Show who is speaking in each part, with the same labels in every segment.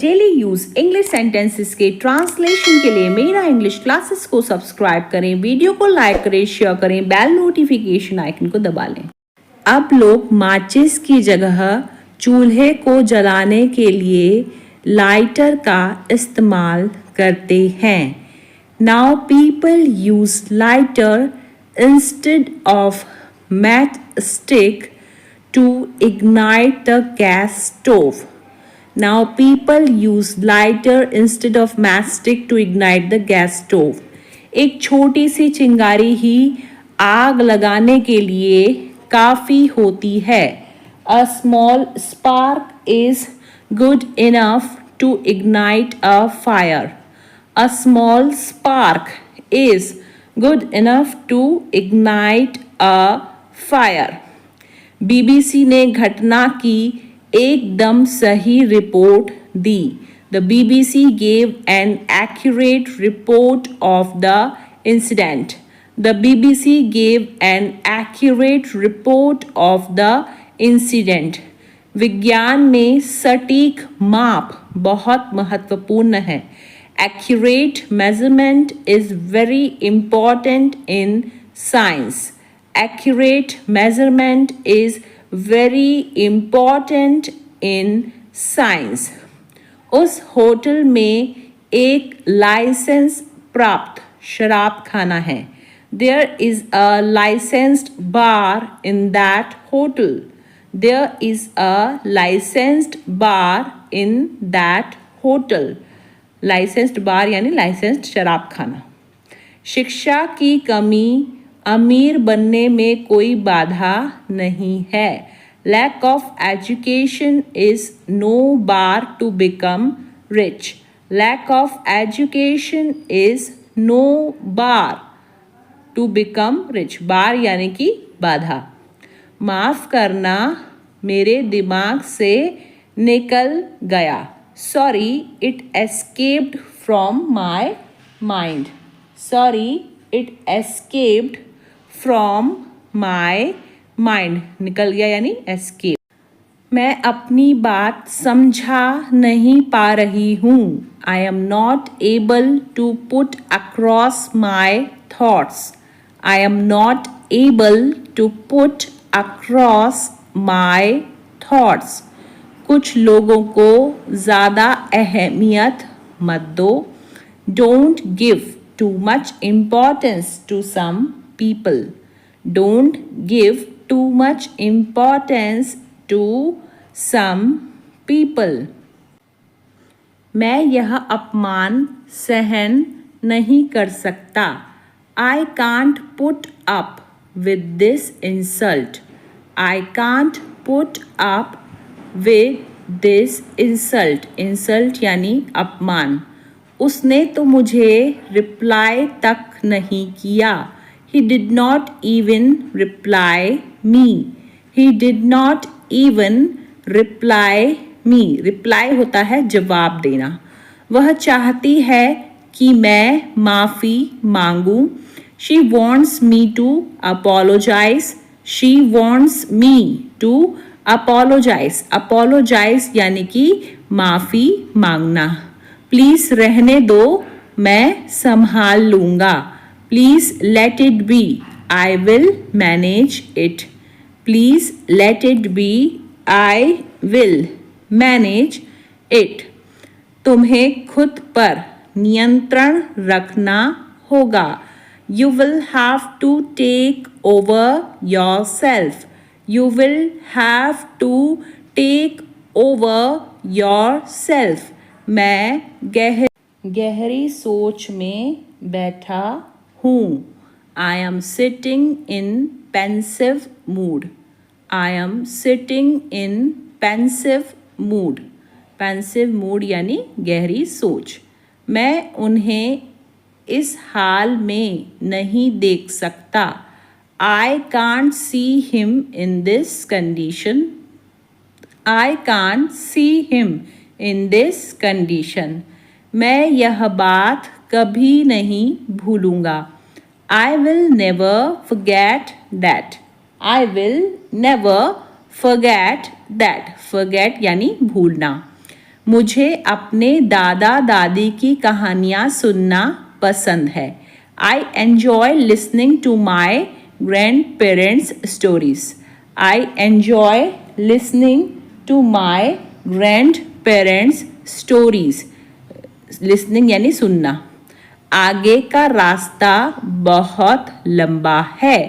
Speaker 1: Daily use English sentences के translation के लिए मेरा इंग्लिश क्लासेस को सब्सक्राइब करें, वीडियो को लाइक करें, शेयर करें, बेल नोटिफिकेशन आइकन को दबा लें। अब लोग माचिस की जगह चूल्हे को जलाने के लिए लाइटर का इस्तेमाल करते हैं। Now people use lighter instead of matchstick to ignite the gas stove. Now people use lighter instead of matchstick to ignite the gas stove. एक छोटी सी चिंगारी ही आग लगाने के लिए काफ़ी होती है। A small spark is good enough to ignite a fire. A small spark is good enough to ignite a fire. BBC ने घटना की एकदम सही report the. The BBC gave an accurate report of the incident. The BBC gave an accurate report of the incident. विज्ञान में सटीक माप बहुत महत्वपूर्ण है. Accurate measurement is very important in science. Accurate measurement is very important in science. उस hotel में एक लाइसेंस प्राप्त शराब खाना है. There is a licensed bar in that hotel. There is a licensed bar in that hotel. Licensed bar यानी licensed शराब खाना. शिक्षा की कमी अमीर बनने में कोई बाधा नहीं है. Lack of education is no bar to become rich. Lack of education is no bar to become rich. Bar यानी कि बाधा. माफ़ करना मेरे दिमाग से निकल गया. Sorry, it escaped from my mind. Sorry, it escaped from my mind. निकल गया यानी escape. मैं अपनी बात समझा नहीं पा रही हूँ. I am not able to put across my thoughts. I am not able to put across my thoughts. कुछ लोगों को ज़्यादा अहमियत मत दो. Don't give too much importance to some people. Don't give too much importance to some people. मैं यह अपमान सहन नहीं कर सकता. I can't put up with this insult. I can't put up with this insult. Insult यानी अपमान. उसने तो मुझे रिप्लाई तक नहीं किया. He did not even reply me. He did not even reply me. Reply होता है जवाब देना. वह चाहती है कि मैं माफ़ी मांगूं. She wants me to apologize. She wants me to apologize. Apologize यानी कि माफ़ी मांगना. प्लीज़ रहने दो, मैं संभाल लूँगा. Please let it be. I will manage it. Please let it be. I will manage it. तुम्हें खुद पर नियंत्रण रखना होगा. You will have to take over yourself. You will have to take over yourself. मैं गहरी सोच में बैठा हूँ. I am sitting in pensive mood. I am sitting in pensive mood. Pensive mood यानी गहरी सोच. मैं उन्हें इस हाल में नहीं देख सकता. I can't see him in this condition. I can't see him in this condition. मैं यह बात कभी नहीं भूलूंगा. I will never forget that. I will never forget that. Forget यानी भूलना. मुझे अपने दादा दादी की कहानियाँ सुनना पसंद है. I enjoy listening to my grandparents' stories. I enjoy listening to my grandparents' stories. Listening यानी सुनना. आगे का रास्ता बहुत लंबा है.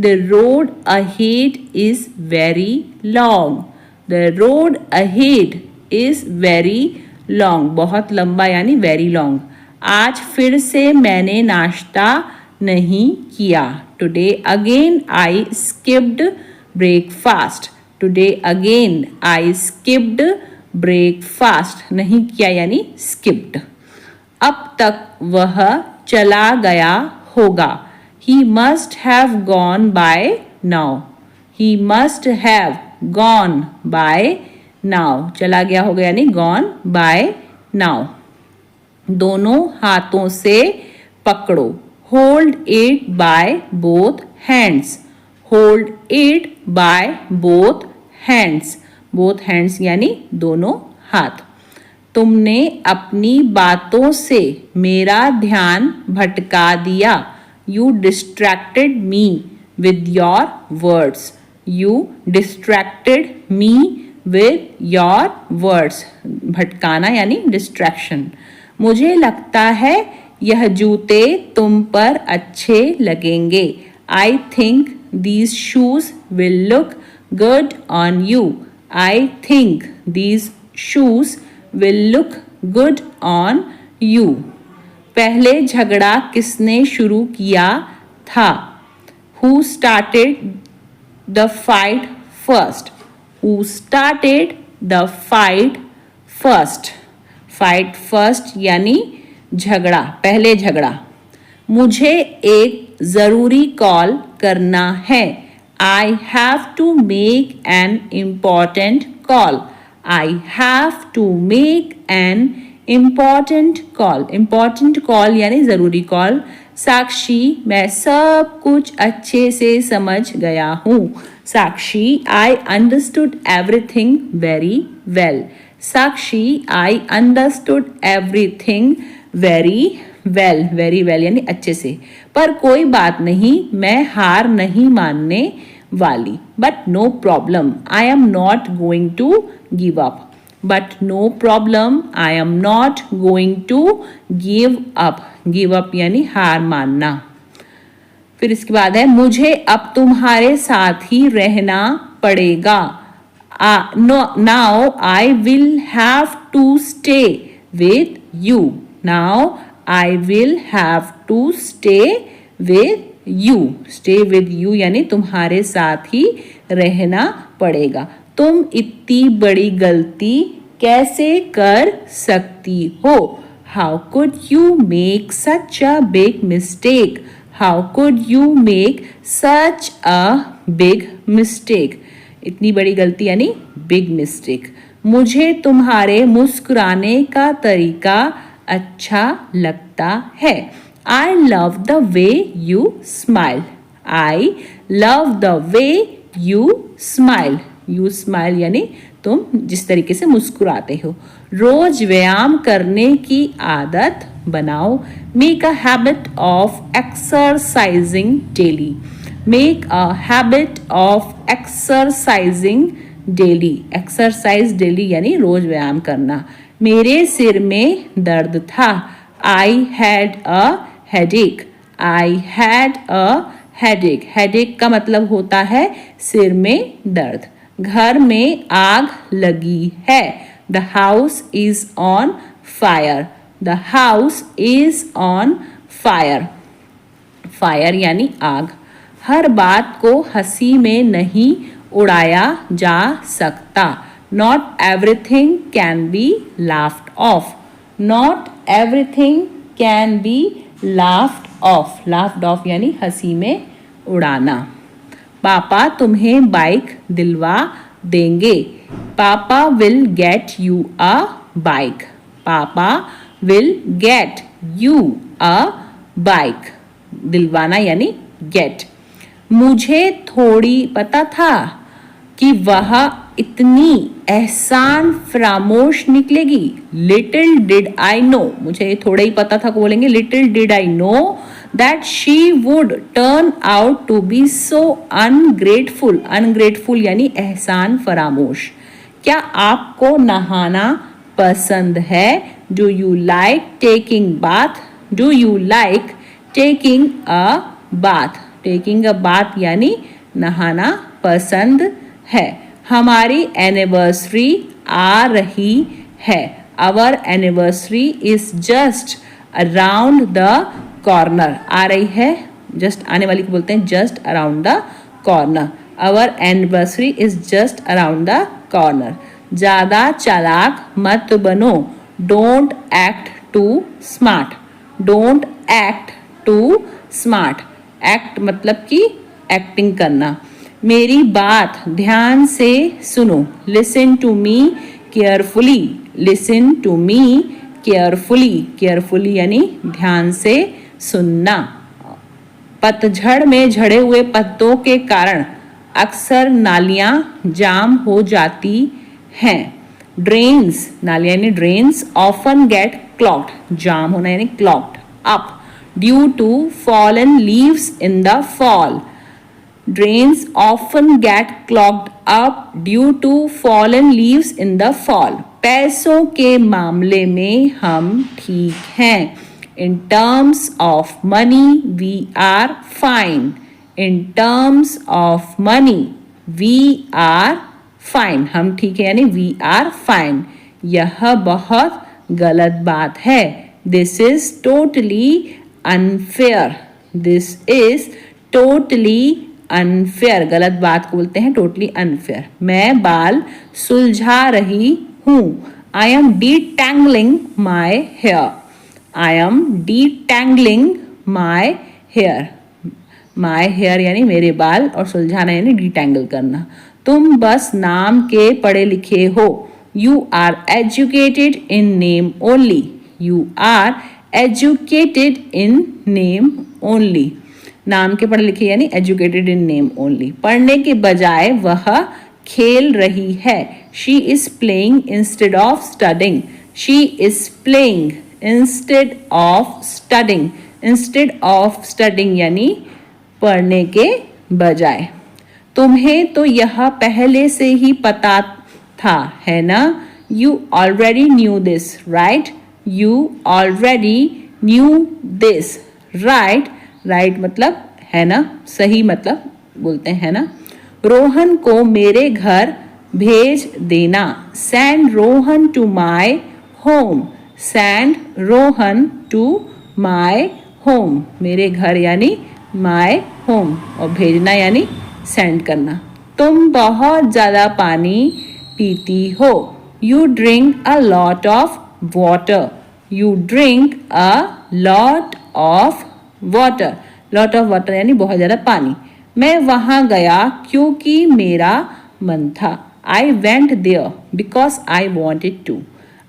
Speaker 1: The road ahead is very long. The road ahead is very long. बहुत लंबा यानी very long. आज फिर से मैंने नाश्ता नहीं किया. Today again I skipped breakfast. Today again I skipped breakfast. नहीं किया यानी skipped. अब तक वह चला गया होगा. He must have gone by now. He must have gone by now. चला गया होगा यानी gone by now. दोनों हाथों से पकड़ो. Hold it by both hands. Hold it by both hands. Both hands यानी दोनों हाथ. तुमने अपनी बातों से मेरा ध्यान भटका दिया. You distracted me with your words. You distracted me with your words. भटकाना यानी distraction. मुझे लगता है यह जूते तुम पर अच्छे लगेंगे. I think these shoes will look good on you. I think these shoes will look good on you. पहले झगड़ा किसने शुरू किया था? Who started the fight first? Who started the fight first? Fight first यानी झगड़ा, पहले झगड़ा. मुझे एक ज़रूरी कॉल करना है. I have to make an important call. I have to make an important call. Important call यानी ज़रूरी कॉल. साक्षी, मैं सब कुछ अच्छे से समझ गया हूँ. Sakshi, I understood everything very well. Sakshi, I understood everything very well. Very well यानी अच्छे से. पर कोई बात नहीं, मैं हार नहीं मानने वाली. But no problem, I am not going to give up. But no problem, I am not going to give up. Give up यानी हार मानना. फिर इसके बाद है मुझे अब तुम्हारे साथ ही रहना पड़ेगा. No, now I will have to stay with you. Now I will have to stay with you. Stay with you यानी तुम्हारे साथ ही रहना पड़ेगा. तुम इतनी बड़ी गलती कैसे कर सकती हो? How could you make such a big mistake? How could you make such a big mistake? इतनी बड़ी गलती यानी बिग मिस्टेक. मुझे तुम्हारे मुस्कुराने का तरीका अच्छा लगता है. I love the way you smile. I love the way you smile. You smile यानी तुम जिस तरीके से मुस्कुराते हो. रोज व्यायाम करने की आदत बनाओ. Make a habit of exercising daily. Make a habit of exercising daily. Exercise daily यानी रोज व्यायाम करना. मेरे सिर में दर्द था. I had a headache. I had a headache. Headache का मतलब होता है सिर में दर्द. घर में आग लगी है. The house is on fire. The house is on fire. Fire यानी आग. हर बात को हंसी में नहीं उड़ाया जा सकता. Not everything can be laughed off. Not everything can be laughed off. Laughed off यानी हंसी में उड़ाना. पापा तुम्हें बाइक दिलवा देंगे. पापा will get you a bike. पापा will get you a bike. दिलवाना यानी get. मुझे थोड़ी पता था कि वह इतनी एहसान फरामोश निकलेगी। लिटिल डिड आई नो, मुझे थोड़ा ही पता था, को बोलेंगे little did I know that she would turn out to be so ungrateful. Ungrateful यानी एहसान फरामोश। क्या आपको नहाना पसंद है? Do you like taking bath? Do you like taking a bath? Taking a bath यानी नहाना पसंद है। हमारी एनिवर्सरी आ रही है। Our anniversary is just around the corner. आ रही है, जस्ट आने वाली को बोलते हैं just around the corner. Our anniversary is just around the corner. ज्यादा चालाक मत बनो। Don't act too smart. Don't act too smart. Act मतलब कि एक्टिंग करना। मेरी बात ध्यान से सुनो। Listen to me carefully. Listen to me carefully. Carefully यानी ध्यान से सुनना। पतझड़ में झड़े हुए पत्तों के कारण अक्सर नालियां जाम हो जाती हैं। ड्रेन्स, नालियां यानी ड्रेन्स, ऑफन गेट क्लॉग्ड। जाम होना यानी clogged up due to fallen leaves in the fall. Drains often get clogged up due to fallen leaves in the fall. पैसों के मामले में हम ठीक हैं। In terms of money, we are fine. In terms of money, we are fine. हम ठीक है यानी we are fine. यह बहुत गलत बात है। This is totally unfair. This is totally unfair. गलत बात को बोलते हैं टोटली अनफेयर। मैं बाल सुलझा रही हूँ। I am detangling my hair. I am detangling my hair. My hair यानी मेरे बाल, और सुलझाना यानी डीटैंगल करना। तुम बस नाम के पढ़े लिखे हो। You are educated in name only. You are educated in name only. नाम के पढ़े लिखे यानी एजुकेटेड इन नेम ओनली। पढ़ने के बजाय वह खेल रही है। She is playing instead of studying. She is playing instead of studying. Instead of studying यानी पढ़ने के बजाय। तुम्हें तो यह पहले से ही पता था, है ना? You already knew this, right? You already knew this, right? Right मतलब है ना, सही मतलब बोलते हैं ना। रोहन को मेरे घर भेज देना। Send Rohan to my home. Send Rohan to my home. मेरे घर यानी माई होम, और भेजना यानी सेंड करना। तुम बहुत ज़्यादा पानी पीती हो। You drink a lot of water. You drink a lot of water. Lot of water यानी बहुत ज़्यादा पानी। मैं वहाँ गया क्योंकि मेरा मन था। I went there because I wanted to.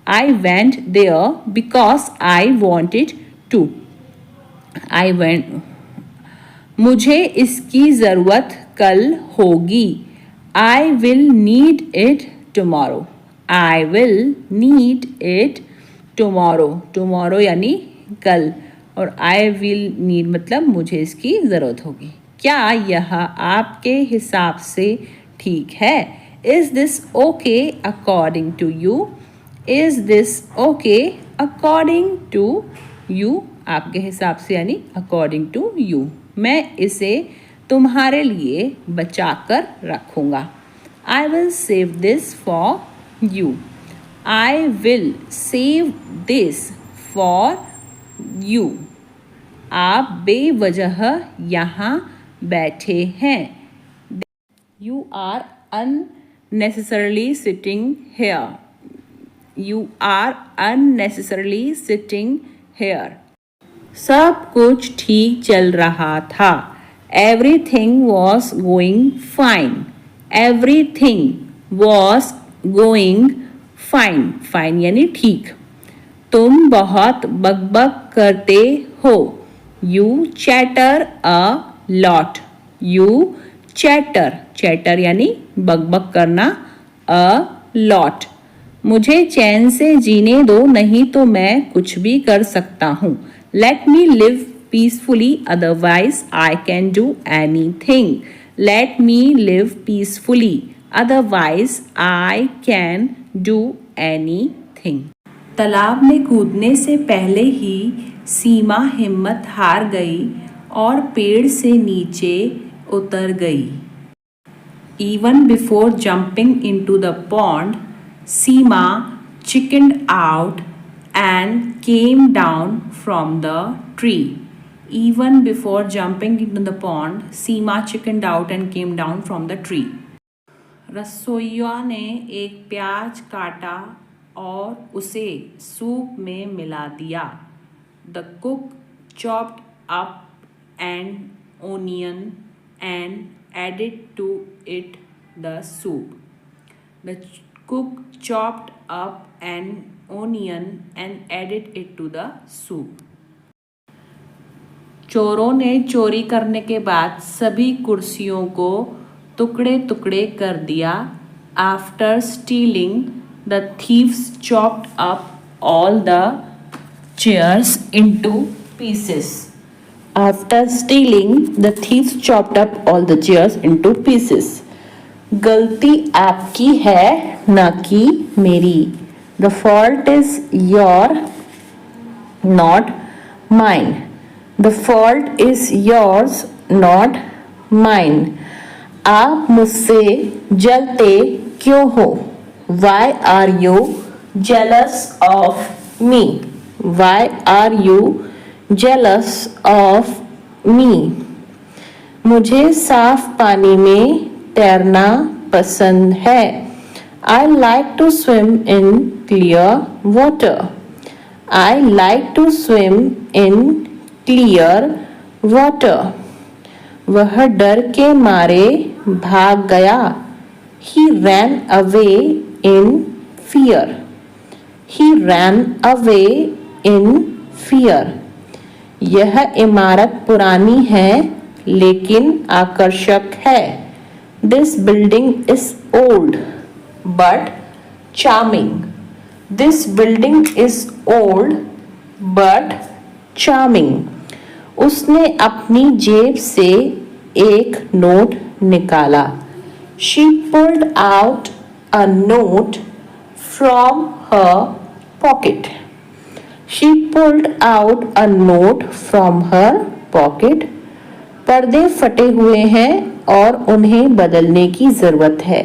Speaker 1: I went there because I wanted to. I went. मुझे इसकी ज़रूरत कल होगी। I will need it tomorrow. I will need it tomorrow. Tomorrow यानी कल, और आई विल नीड मतलब मुझे इसकी ज़रूरत होगी। क्या यह आपके हिसाब से ठीक है? Is this okay according to you? Is this okay according to you? आपके हिसाब से यानी अकॉर्डिंग टू यू। मैं इसे तुम्हारे लिए बचा कर रखूँगा। I will save this for you. I will save this for you. आप बेवजह यहाँ बैठे हैं। You are unnecessarily sitting here. You are unnecessarily sitting here. सब कुछ ठीक चल रहा था। Everything was going fine. Everything was going fine. Fine यानी ठीक। तुम बहुत बकबक करते हो। You chatter a lot. You chatter. Chatter यानी बकबक करना, a lot. मुझे चैन से जीने दो, नहीं तो मैं कुछ भी कर सकता हूँ. Let me live peacefully, otherwise I can do anything. Let me live peacefully, otherwise I can do anything. तालाब में कूदने से पहले ही सीमा हिम्मत हार गई और पेड़ से नीचे उतर गई. Even before jumping into the pond, Seema chickened out and came down from the tree. Even before jumping into the pond, Seema chickened out and came down from the tree. रसोइया ने एक प्याज काटा और उसे सूप में मिला दिया. The cook chopped up an onion and added to it the soup. The cook chopped up an onion and added it to the soup. चोरों ने चोरी करने के बाद सभी कुर्सियों को टुकड़े टुकड़े कर दिया. After stealing, the thieves chopped up all the chairs into pieces. After stealing, the thieves chopped up all the chairs into pieces. गलती आपकी है ना कि मेरी. The fault is your, not mine. The fault is yours, not mine. आप मुझसे जलते क्यों हो? Why are you jealous of me? Why are you jealous of me? मुझे साफ पानी में तैरना पसंद है. I like to swim in clear water. I like to swim in clear water. वह डर के मारे भाग गया. He ran away in fear. He ran away in fear. यह इमारत पुरानी है लेकिन आकर्षक है. This building is old but charming. This building is old but charming. उसने अपनी जेब से एक नोट निकाला. She pulled out a note from her pocket. She pulled out a note from her pocket. पर्दे फटे हुए हैं और उन्हें बदलने की जरूरत है.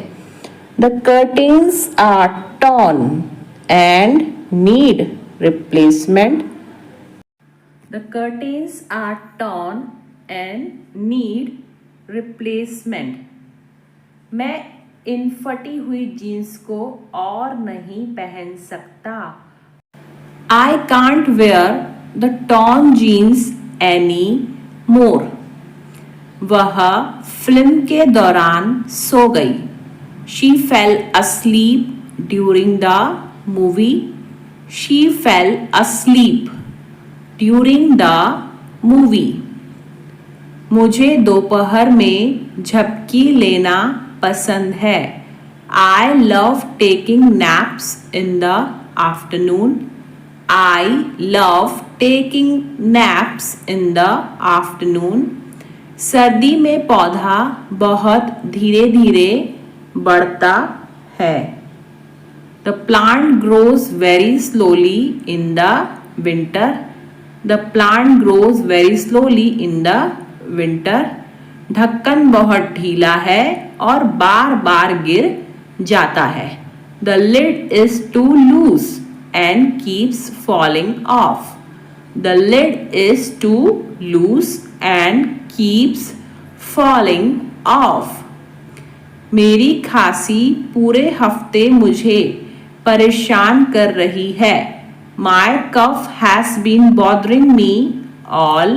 Speaker 1: The curtains are torn and need replacement. The curtains are torn and need replacement. मैं इन फटी हुई जीन्स को और नहीं पहन सकता. I can't wear the torn jeans anymore. वह फिल्म के दौरान सो गई. She fell asleep during the movie. She fell asleep during the movie. मुझे दोपहर में झपकी लेना पसंद है. I love taking naps in the afternoon. I love taking naps in the afternoon. सर्दी में पौधा बहुत धीरे धीरे बढ़ता है. The plant grows very slowly in the winter. The plant grows very slowly in the winter. ढक्कन बहुत ढीला है और बार बार गिर जाता है. The lid is too loose and keeps falling off. The lid is too loose and keeps falling off. मेरी खांसी पूरे हफ्ते मुझे परेशान कर रही है. My cough has been bothering me all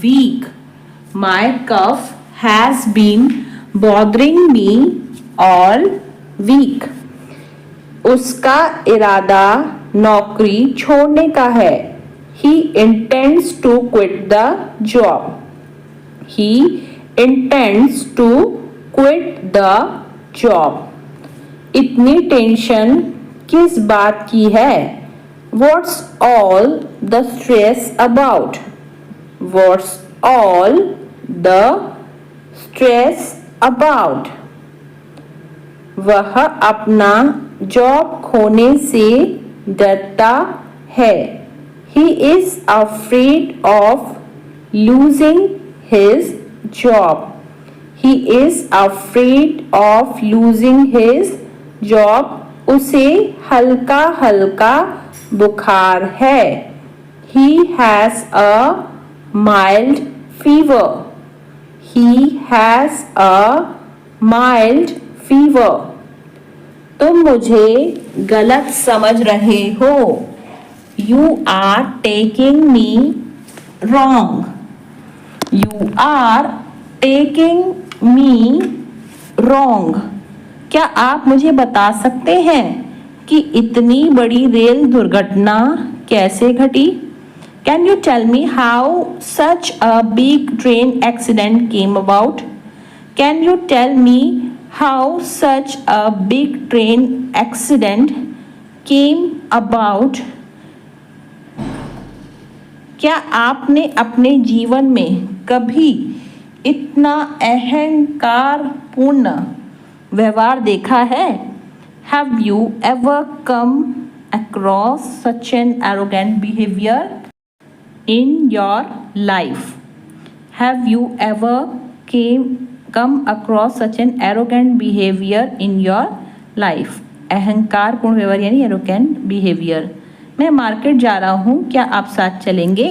Speaker 1: week. My cough has been bothering me all week. उसका इरादा नौकरी छोड़ने का है. He intends to quit the job. He intends to quit the job. इतनी टेंशन किस बात की है? What's all the stress about? What's all the stress about? वह अपना जॉब खोने से डरता है. He is afraid of losing his job. He is afraid of losing his job. उसे हल्का हल्का बुखार है. He has a mild fever. He has a mild fever. तुम मुझे गलत समझ रहे हो. You are taking me wrong. You are taking me wrong. क्या आप मुझे बता सकते हैं कि इतनी बड़ी रेल दुर्घटना कैसे घटी? Can you tell me how such a big train accident came about? Can you tell me how such a big train accident came about? क्या आपने अपने जीवन में कभी इतना अहंकारपूर्ण व्यवहार देखा है? Have you ever come across such an arrogant behavior in your life? Have you ever come across such an arrogant behavior in your life? अहंकारपूर्ण व्यवहार यानी arrogant behavior. मैं मार्केट जा रहा हूँ, क्या आप साथ चलेंगे?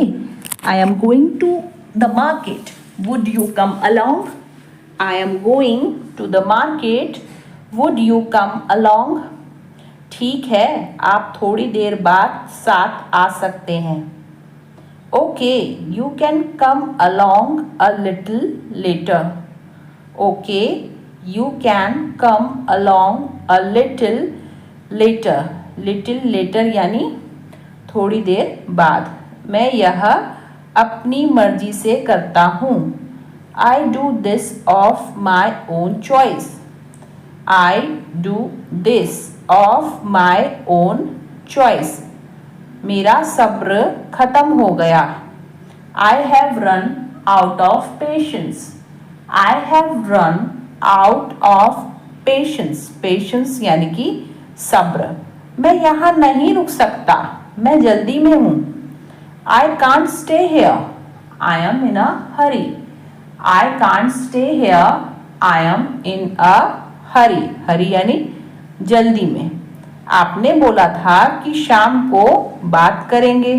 Speaker 1: I am going to the market. Would you come along? I am going to the market. Would you come along? ठीक है, आप थोड़ी देर बाद साथ आ सकते हैं. Okay, you can come along a little later. Okay, you can come along a little later. Little later यानी थोड़ी देर बाद. मैं यह अपनी मर्जी से करता हूँ. I do this of my own choice. I do this of my own choice. मेरा सब्र खत्म हो गया. I have run out of patience. I have run out of patience. Patience यानी कि सब्र. मैं यहाँ नहीं रुक सकता, मैं जल्दी में हूँ. I can't stay here. I am in a hurry. I can't stay here. I am in a hurry. Hurry यानी जल्दी में. आपने बोला था कि शाम को बात करेंगे.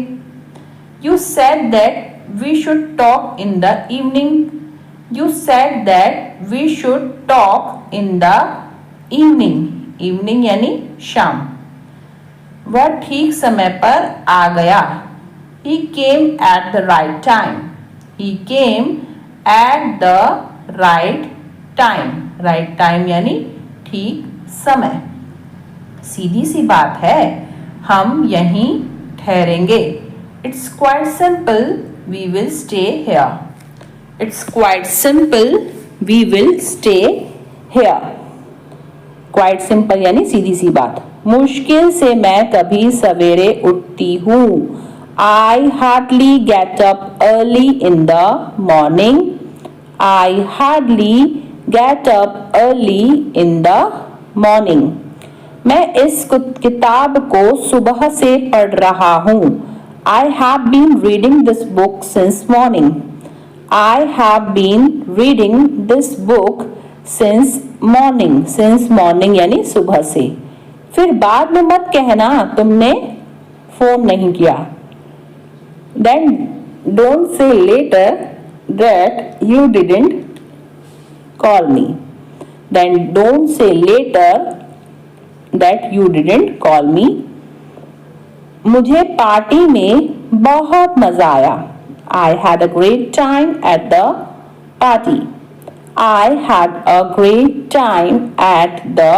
Speaker 1: You said that we should talk in the evening. You said that we should talk in the evening. Evening यानी शाम. वह ठीक समय पर आ गया. He came at the right time. He came at the right time. Right time यानी ठीक समय. सीधी सी बात है, हम यहीं ठहरेंगे. It's quite simple. We will stay here. It's quite simple. We will stay here. Quite simple यानी सीधी सी बात. मुश्किल से मैं कभी सवेरे उठती हूँ. I hardly get up early in the morning. I hardly get up early in the morning. मैं इस किताब को सुबह से पढ़ रहा हूँ. I have been reading this book since morning. I have been reading this book since morning. Since morning यानी सुबह से. फिर बाद में मत कहना तुमने फोन नहीं किया. Then don't say later that you didn't call me. Then don't say later that you didn't call me. मुझे पार्टी में बहुत मजा आया. I had a great time at the party. I had a great time at the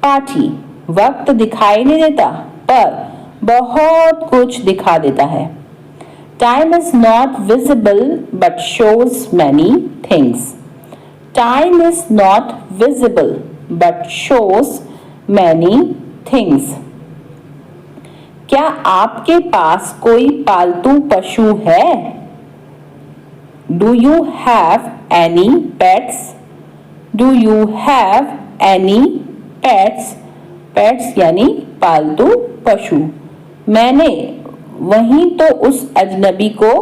Speaker 1: party. वक्त दिखाई नहीं देता पर बहुत कुछ दिखा देता है. Time is not visible but shows many things. Time is not visible but shows many things. क्या आपके पास कोई पालतू पशु है? Do you have any pets? Do you have any pets? Pets यानी पालतू पशु। मैंने वहीं तो उस अजनबी को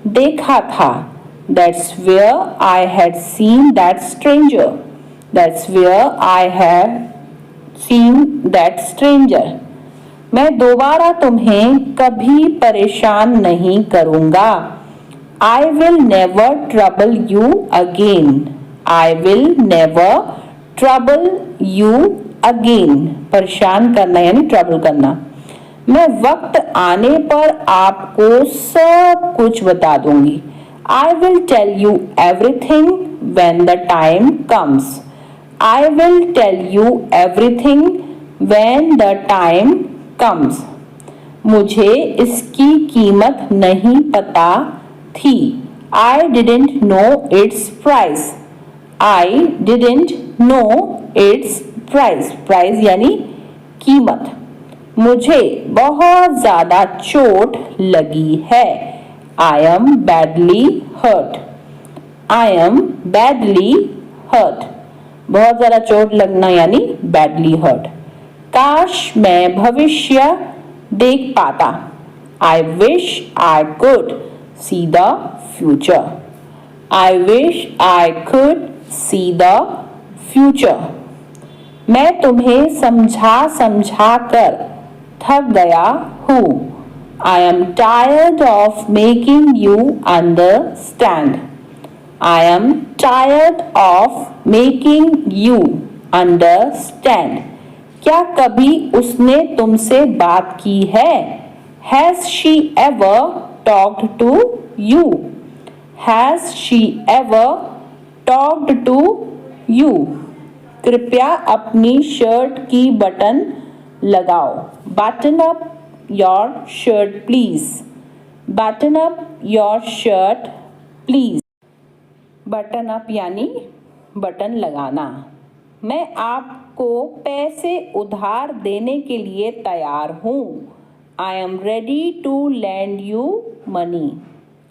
Speaker 1: देखा था। That's where I had seen that stranger. That's where I had seen that stranger. मैं दोबारा तुम्हें कभी परेशान नहीं करूँगा। I will never trouble you again. I will never trouble you again. परेशान करना यानी ट्रबल करना। मैं वक्त आने पर आपको सब कुछ बता दूंगी। I will tell you everything when the time comes. I will tell you everything when the time comes. मुझे इसकी कीमत नहीं पता थी। I didn't know its price. I didn't know its price. Price यानी कीमत। मुझे बहुत ज़्यादा चोट लगी है। I am badly hurt. I am badly hurt. बहुत ज़्यादा चोट लगना यानी badly hurt. काश मैं भविष्य देख पाता। I wish I could see the future. I wish I could see the future. मैं तुम्हें समझा कर थक गया हूँ। I am tired of making you understand. I am tired of making you understand. क्या कभी उसने तुमसे बात की है? Has she ever talked to you? Has she ever talked to you? कृपया अपनी शर्ट की बटन लगाओ। Button up your shirt please. Button up your shirt please. Button up यानी बटन लगाना। मैं आपको पैसे उधार देने के लिए तैयार हूँ। I am ready to lend you money.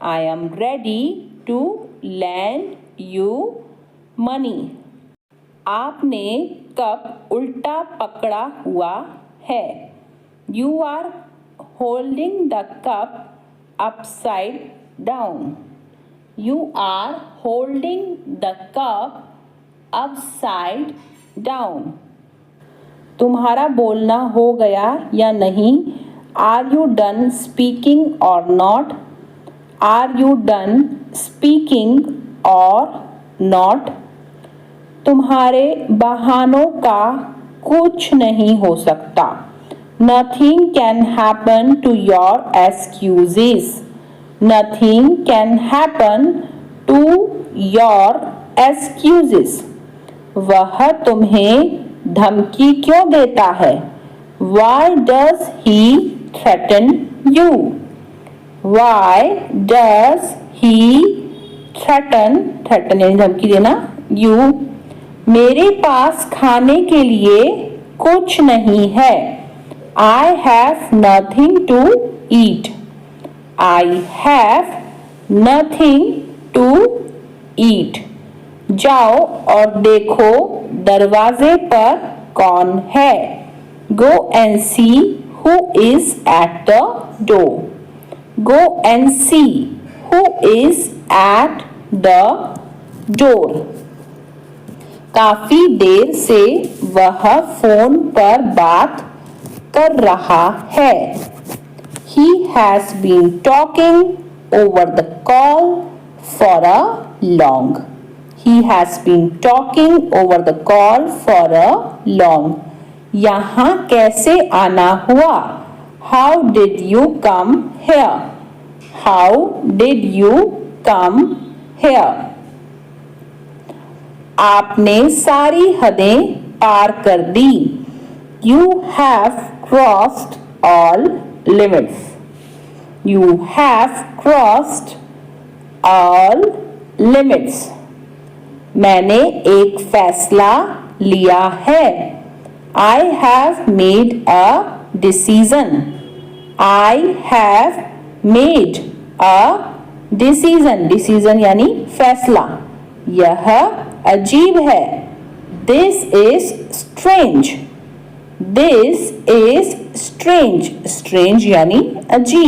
Speaker 1: I am ready to lend you money. आपने कप उल्टा पकड़ा हुआ है। You are holding the cup upside down. You are holding the cup upside down. तुम्हारा बोलना हो गया या नहीं? Are you done speaking or not? Are you done speaking or not? तुम्हारे बहानों का कुछ नहीं हो सकता। Nothing can happen to your excuses. Nothing can happen to your excuses. वह तुम्हें धमकी क्यों देता है? Why does he threaten you? Why does he threaten यानी धमकी देना you? मेरे पास खाने के लिए कुछ नहीं है। I have nothing to eat. I have nothing to eat. जाओ और देखो दरवाजे पर कौन है। Go and see who is at the door. Go and see who is at the door. काफी देर से वह फोन पर बात कर रहा है। He has been talking over the call for a long. He has been talking over the call for a long. यहाँ कैसे आना हुआ? How did you come here? How did you come here? आपने सारी हदें पार कर दी। You have crossed all limits. You have crossed all limits. मैंने एक फैसला लिया है। I have made a decision. I have made a decision. Decision यानी फैसला. यह अजीब है. This is strange. This is strange. Strange यानी अजीब.